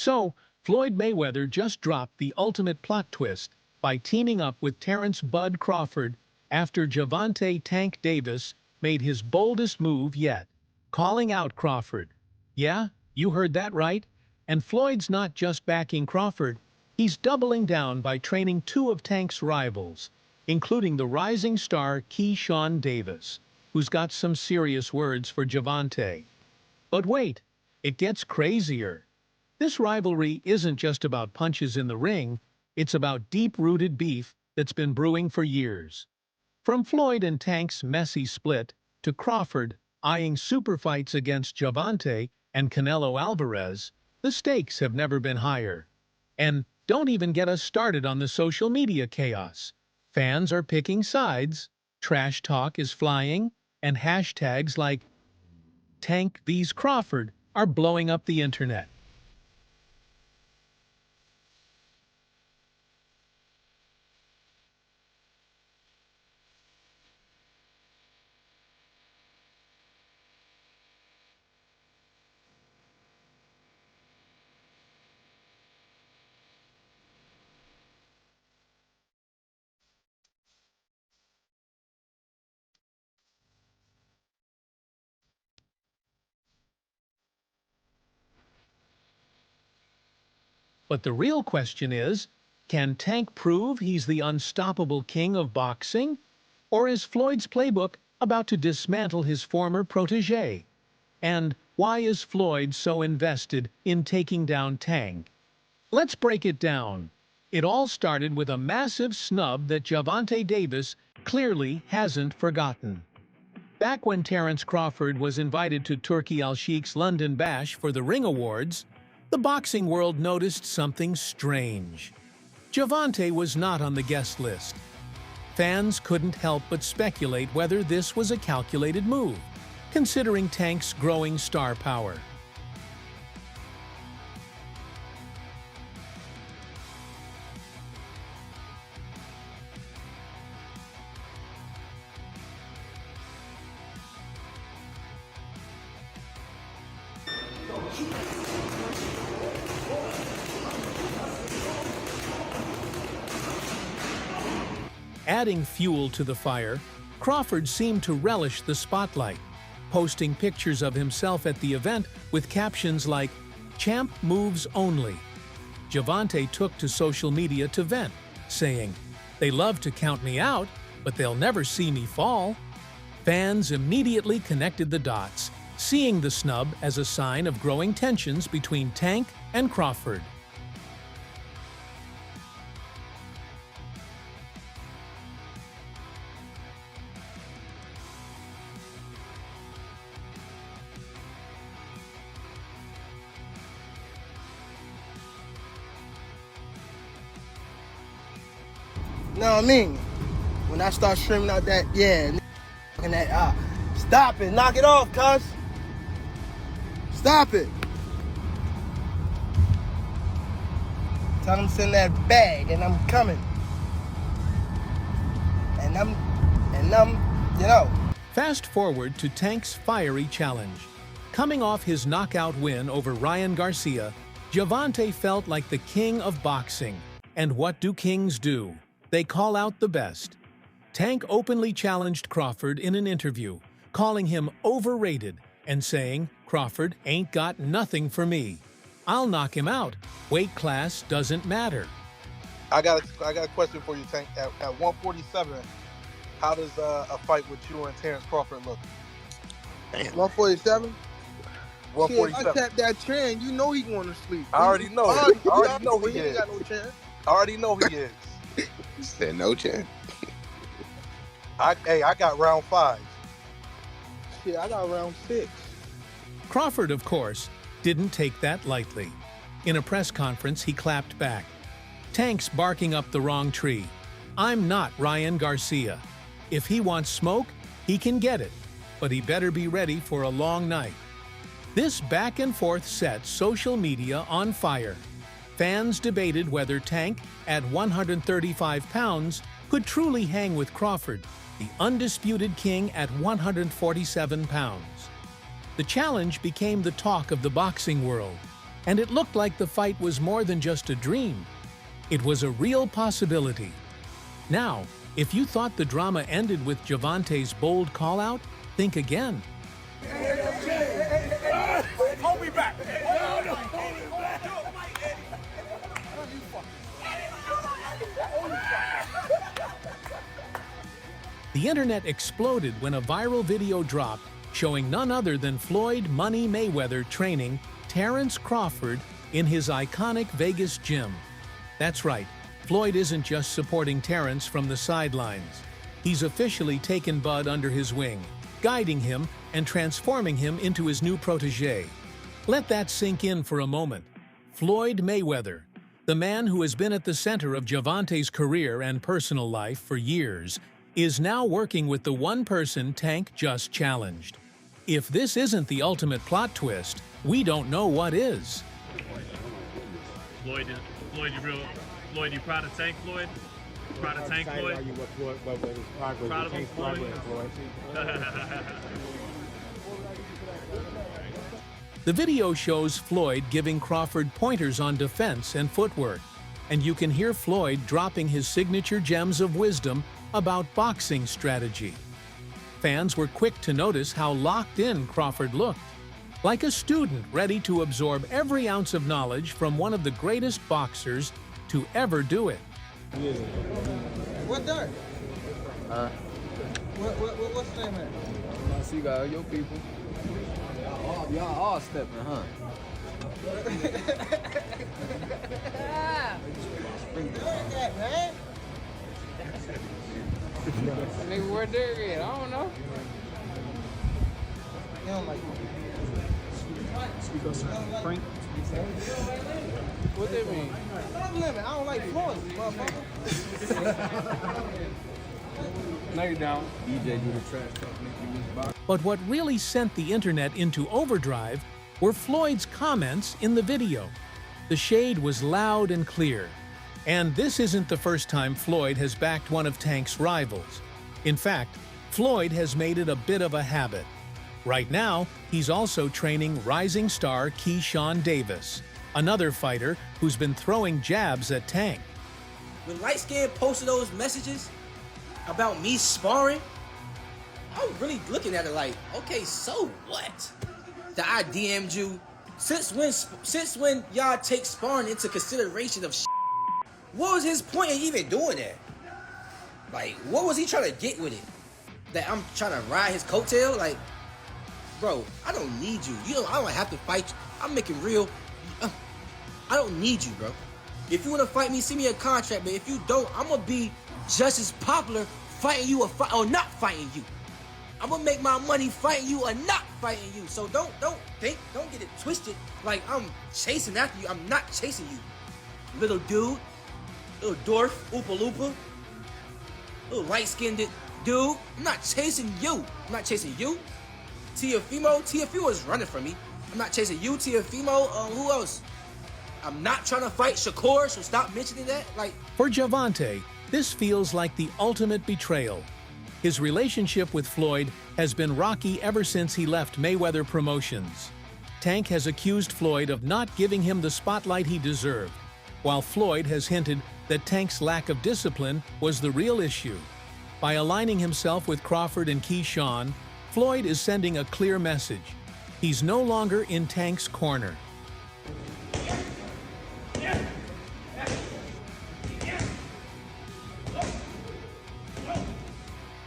So, Floyd Mayweather just dropped the ultimate plot twist by teaming up with Terence "Bud" Crawford after Gervonta "Tank" Davis made his boldest move yet, calling out Crawford. Yeah, you heard that right. And Floyd's not just backing Crawford, he's doubling down by training two of Tank's rivals, including the rising star Keyshawn Davis, who's got some serious words for Gervonta. But wait, it gets crazier. This rivalry isn't just about punches in the ring, it's about deep-rooted beef that's been brewing for years. From Floyd and Tank's messy split to Crawford eyeing super fights against Gervonta and Canelo Alvarez, the stakes have never been higher. And don't even get us started on the social media chaos. Fans are picking sides, trash talk is flying, and hashtags like Tank vs Crawford are blowing up the internet. But the real question is, can Tank prove he's the unstoppable king of boxing? Or is Floyd's playbook about to dismantle his former protege? And why is Floyd so invested in taking down Tank? Let's break it down. It all started with a massive snub that Gervonta Davis clearly hasn't forgotten. Back when Terence Crawford was invited to Turki Al-Sheikh's London Bash for the Ring Awards, the boxing world noticed something strange. Gervonta was not on the guest list. Fans couldn't help but speculate whether this was a calculated move, considering Tank's growing star power. Adding fuel to the fire, Crawford seemed to relish the spotlight, posting pictures of himself at the event with captions like, "Champ moves only." Gervonta took to social media to vent, saying, "They love to count me out, but they'll never see me fall." Fans immediately connected the dots, seeing the snub as a sign of growing tensions between Tank and Crawford. You know what I mean? When I start streaming out that, yeah, and that, stop it, knock it off, cuz. Stop it. Tell them to send that bag, and I'm coming. And I'm, you know. Fast forward to Tank's fiery challenge. Coming off his knockout win over Ryan Garcia, Gervonta felt like the king of boxing. And what do kings do? They call out the best. Tank openly challenged Crawford in an interview, calling him overrated and saying, "Crawford ain't got nothing for me. I'll knock him out. Weight class doesn't matter." I got a question for you, Tank. At 147, how does a fight with you and Terence Crawford look? 147? Shit, if I 147. tap that trend, you know he going to sleep. I already know. I already know he ain't is. got no chance. I already know he is. You said no chance. I got round 5. Shit, I got round 6. Crawford, of course, didn't take that lightly. In a press conference, he clapped back. "Tank's barking up the wrong tree. I'm not Ryan Garcia. If he wants smoke, he can get it, but he better be ready for a long night." This back and forth set social media on fire. Fans debated whether Tank, at 135 pounds, could truly hang with Crawford, the undisputed king at 147 pounds. The challenge became the talk of the boxing world. and it looked like the fight was more than just a dream. It was a real possibility. Now, if you thought the drama ended with Gervonta's bold call-out, think again. Hold me back. The internet exploded when a viral video dropped showing none other than Floyd "Money" Mayweather training Terence Crawford in his iconic Vegas gym. That's right, Floyd isn't just supporting Terence from the sidelines. He's officially taken Bud under his wing, guiding him and transforming him into his new protege. Let that sink in for a moment. Floyd Mayweather, the man who has been at the center of Gervonta's career and personal life for years, is now working with the one person Tank just challenged. If this isn't the ultimate plot twist, we don't know what is. Floyd, you proud of Tank, Floyd? Proud of Tank, Floyd? Proud of him, Floyd? The video shows Floyd giving Crawford pointers on defense and footwork, and you can hear Floyd dropping his signature gems of wisdom about boxing strategy. Fans were quick to notice how locked in Crawford looked, like a student ready to absorb every ounce of knowledge from one of the greatest boxers to ever do it. What dirt? What's the name of it? So you got your people. Y'all all stepping, huh? Man. Nigga, where Derek at? I don't know. You don't like Frank. What that mean? limit. I don't like Floyd, motherfucker. No, you don't. DJ do the trash talk, make you lose box. But what really sent the internet into overdrive were Floyd's comments in the video. The shade was loud and clear. And this isn't the first time Floyd has backed one of Tank's rivals. In fact, Floyd has made it a bit of a habit. Right now, he's also training rising star Keyshawn Davis, another fighter who's been throwing jabs at Tank. When Light Skin posted those messages about me sparring, I was really looking at it like, okay, so what? That I DM'd you. Since when y'all take sparring into consideration of shit? What was his point in even doing that? Like, what was he trying to get with it? That I'm trying to ride his coattail? Like, bro, I don't need you. I don't have to fight you. I'm making real. I don't need you, bro. If you want to fight me, send me a contract. But if you don't, I'm gonna be just as popular fighting you or not fighting you. I'm gonna make my money fighting you or not fighting you. So don't get it twisted like I'm chasing after you. I'm not chasing you, little dude, little dwarf, Oopa Loopa, little light-skinned dude. I'm not chasing you. I'm not chasing you. Tiafimo is running from me. I'm not chasing you, Tiafimo. Who else? I'm not trying to fight Shakur, so stop mentioning that. Like, For Gervonta, this feels like the ultimate betrayal. His relationship with Floyd has been rocky ever since he left Mayweather Promotions. Tank has accused Floyd of not giving him the spotlight he deserved, while Floyd has hinted that Tank's lack of discipline was the real issue. By aligning himself with Crawford and Keyshawn, Floyd is sending a clear message. He's no longer in Tank's corner.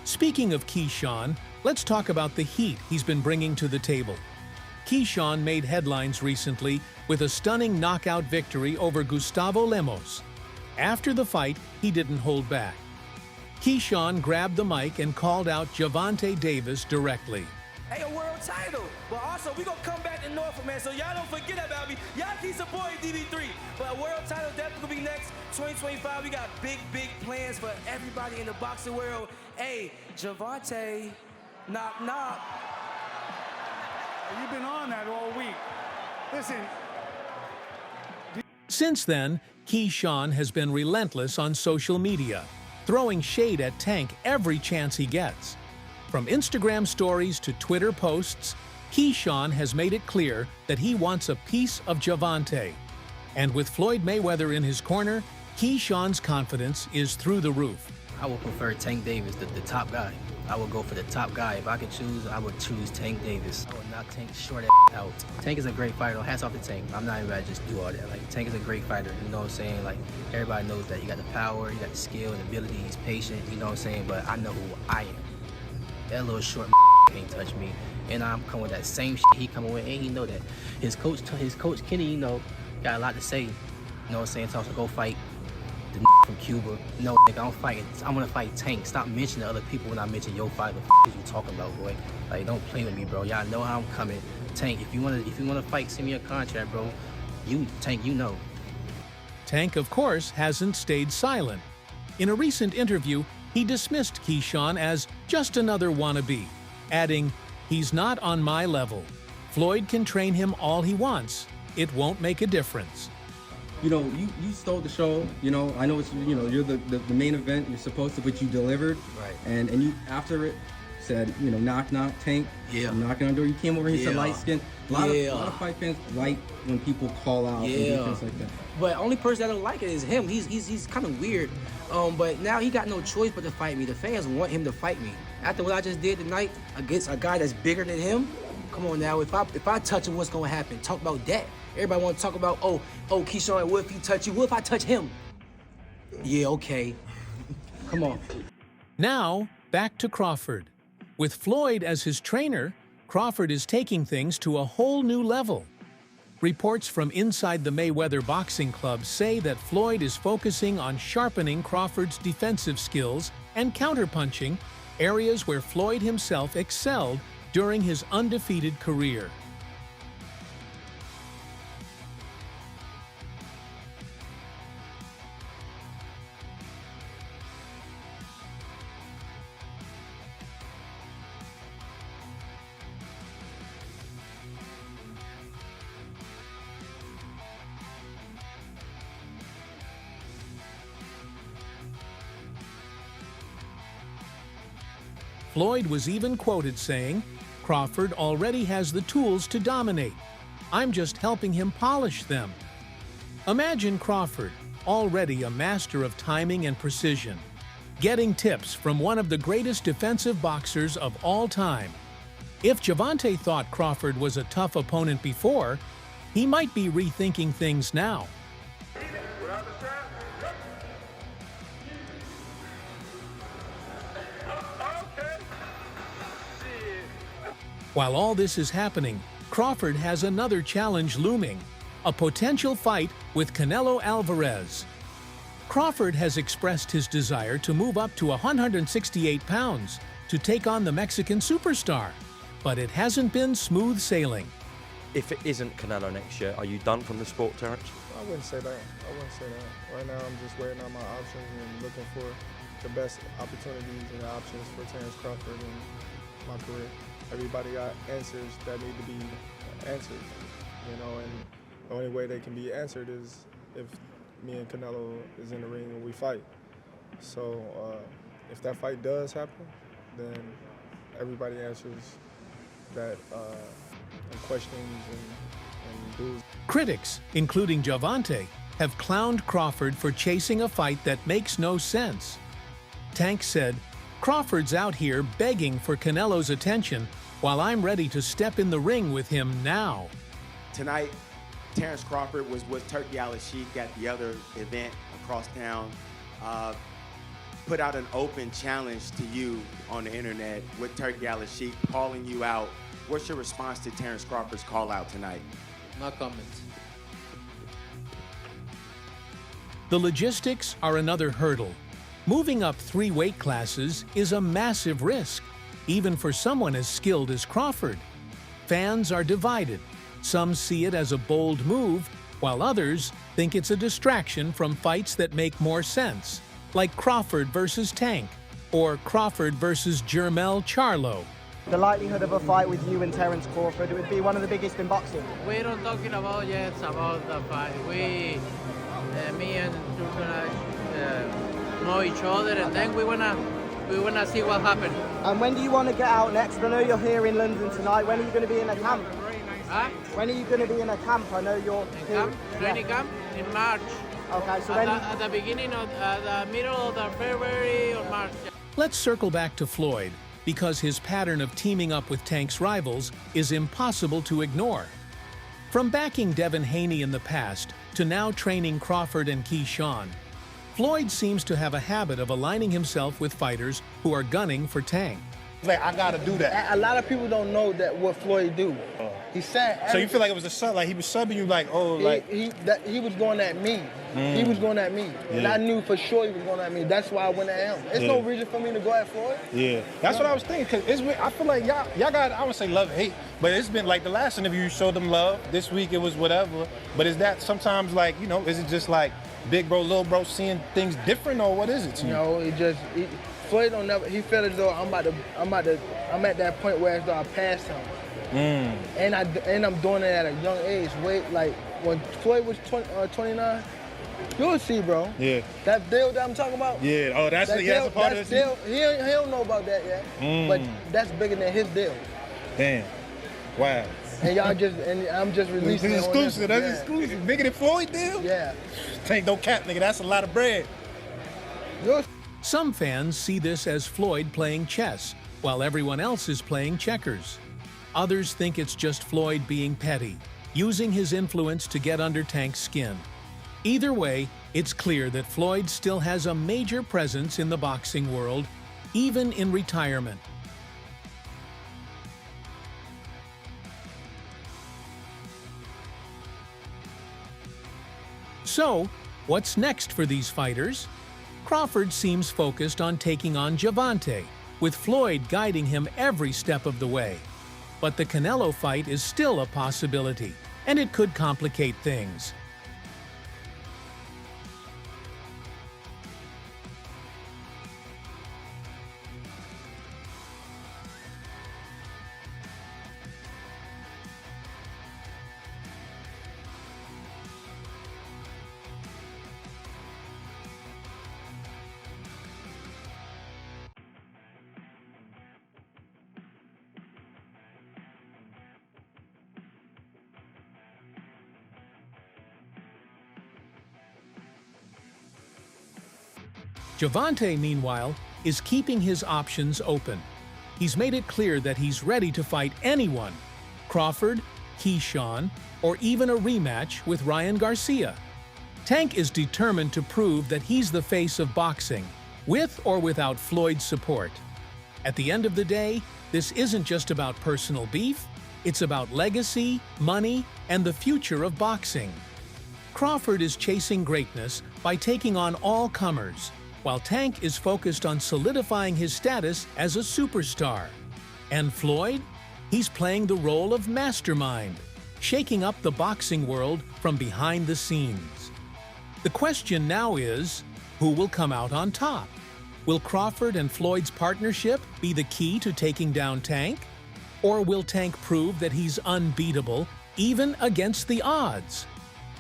Speaking of Keyshawn, let's talk about the heat he's been bringing to the table. Keyshawn made headlines recently with a stunning knockout victory over Gustavo Lemos. After the fight, he didn't hold back. Keyshawn grabbed the mic and called out Gervonta Davis directly. hey, a world title. But also, we gonna come back to Norfolk, man. So y'all don't forget about me. Y'all keep supporting DB3. But a world title definitely gonna be next. 2025, we got big plans for everybody in the boxing world. Hey, Gervonta, knock, knock. You've been on that all week. Listen. Since then, Keyshawn has been relentless on social media, throwing shade at Tank every chance he gets. From Instagram stories to Twitter posts, Keyshawn has made it clear that he wants a piece of Gervonta. And with Floyd Mayweather in his corner, Keyshawn's confidence is through the roof. I would prefer Tank Davis, the top guy. I would go for the top guy. If I could choose, I would choose Tank Davis. I would knock Tank short out. Tank is a great fighter. Hats off to Tank. I'm not even about to just do all that. Like, Tank is a great fighter. You know what I'm saying? Like, everybody knows that. He got the power, he got the skill and ability. He's patient. You know what I'm saying? But I know who I am. That little short can't touch me. And I'm coming with that same shit he coming with, and he know that. His coach Kenny, you know, got a lot to say. You know what I'm saying? Tells him to go fight the from Cuba. No, nigga, I'm gonna fight Tank. Stop mentioning other people when I mention your fight. What you talking about, boy? Like, don't play with me, bro. Y'all know how I'm coming. Tank, if you wanna fight, send me a contract, bro. Tank, you know. Tank, of course, hasn't stayed silent. In a recent interview, he dismissed Keyshawn as just another wannabe, adding, "He's not on my level. Floyd can train him all he wants. It won't make a difference." You know, you stole the show. You know, I know it's, you know, you're the main event. You're supposed to, but you delivered. Right. And you after it said, you know, knock Tank. Yeah. I'm knocking on the door. You came over here, said light skin. A lot of fight fans like when people call out and defense like that. But only person that don't like it is him. He's kind of weird. But now he got no choice but to fight me. The fans want him to fight me. After what I just did tonight against a guy that's bigger than him, come on now. If I touch him, what's gonna happen? Talk about that. Everybody want to talk about, oh, Keyshawn, what if he touch you? What if I touch him? Yeah, okay. Come on. Now, back to Crawford. With Floyd as his trainer, Crawford is taking things to a whole new level. Reports from inside the Mayweather Boxing Club say that Floyd is focusing on sharpening Crawford's defensive skills and counterpunching, areas where Floyd himself excelled during his undefeated career. Floyd was even quoted saying, "Crawford already has the tools to dominate. I'm just helping him polish them." Imagine Crawford, already a master of timing and precision, getting tips from one of the greatest defensive boxers of all time. If Gervonta thought Crawford was a tough opponent before, he might be rethinking things now. While all this is happening, Crawford has another challenge looming, a potential fight with Canelo Alvarez. Crawford has expressed his desire to move up to 168 pounds to take on the Mexican superstar, but it hasn't been smooth sailing. If it isn't Canelo next year, are you done from the sport, Terence? I wouldn't say that. Right now, I'm just weighing out my options and looking for the best opportunities and options for Terence Crawford in my career. Everybody got answers that need to be answered, you know, and the only way they can be answered is if me and Canelo is in the ring and we fight. So if that fight does happen, then everybody answers that and questions and dues. Critics, including Gervonta, have clowned Crawford for chasing a fight that makes no sense. Tank said, "Crawford's out here begging for Canelo's attention while I'm ready to step in the ring with him now." Tonight, Terence Crawford was with Turkey Al-Sheikh at the other event across town. Put out an open challenge to you on the internet with Turkey Al-Sheikh calling you out. What's your response to Terence Crawford's call out tonight? No comments. The logistics are another hurdle. Moving up 3 weight classes is a massive risk, even for someone as skilled as Crawford. Fans are divided. Some see it as a bold move, while others think it's a distraction from fights that make more sense, like Crawford versus Tank, or Crawford versus Jermell Charlo. The likelihood of a fight with you and Terence Crawford, it would be one of the biggest in boxing. We're not talking about yet about the fight. Me and you're gonna know each other, and then we're gonna we wanna see what happens. And when do you want to get out next? I know you're here in London tonight. When are you going to be in a camp? Huh? When are you going to be in a camp? I know you're here. Training camp in March. Okay, so at the beginning of the middle of the February or March. Let's circle back to Floyd, because his pattern of teaming up with Tank's rivals is impossible to ignore. From backing Devin Haney in the past to now training Crawford and Keyshawn, Floyd seems to have a habit of aligning himself with fighters who are gunning for Tank. Like, I gotta do that. A lot of people don't know that what Floyd do. He said. So you feel like it was a sub, like he was subbing you, like, oh, like he was going at me. He was going at me, and I knew for sure he was going at me. That's why I went at him. There's no reason for me to go at Floyd. Yeah, that's what I was thinking. Cause I feel like y'all got, I would say love and hate, but it's been like the last interview you showed them love. This week it was whatever. But is that sometimes like, you know, is it just like big bro, little bro seeing things different, or what is it to you? No, Floyd don't never. He felt as though I'm at that point where as though I passed him. And I'm doing it at a young age. Wait, like when Floyd was 29, you'll see, bro. Yeah. That deal that I'm talking about. Yeah. Oh, that's a part of the deal. He don't know about that yet. But that's bigger than his deal. Damn. Wow. And I'm just releasing it. It's exclusive. That's exclusive. Bigger than Floyd deal. Yeah. Tank no cap, nigga. That's a lot of bread. Some fans see this as Floyd playing chess, while everyone else is playing checkers. Others think it's just Floyd being petty, using his influence to get under Tank's skin. Either way, it's clear that Floyd still has a major presence in the boxing world, even in retirement. So, what's next for these fighters? Crawford seems focused on taking on Gervonta, with Floyd guiding him every step of the way. But the Canelo fight is still a possibility, and it could complicate things. Gervonta, meanwhile, is keeping his options open. He's made it clear that he's ready to fight anyone: Crawford, Keyshawn, or even a rematch with Ryan Garcia. Tank is determined to prove that he's the face of boxing, with or without Floyd's support. At the end of the day, this isn't just about personal beef, it's about legacy, money, and the future of boxing. Crawford is chasing greatness by taking on all comers, while Tank is focused on solidifying his status as a superstar. And Floyd? He's playing the role of mastermind, shaking up the boxing world from behind the scenes. The question now is, who will come out on top? Will Crawford and Floyd's partnership be the key to taking down Tank? Or will Tank prove that he's unbeatable, even against the odds?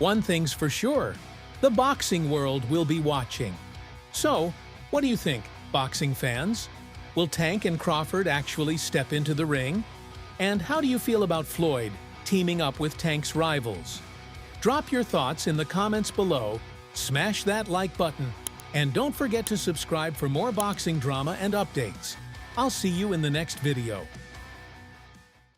One thing's for sure, the boxing world will be watching. So, what do you think, boxing fans? Will Tank and Crawford actually step into the ring? And how do you feel about Floyd teaming up with Tank's rivals? Drop your thoughts in the comments below, smash that like button, and don't forget to subscribe for more boxing drama and updates. I'll see you in the next video.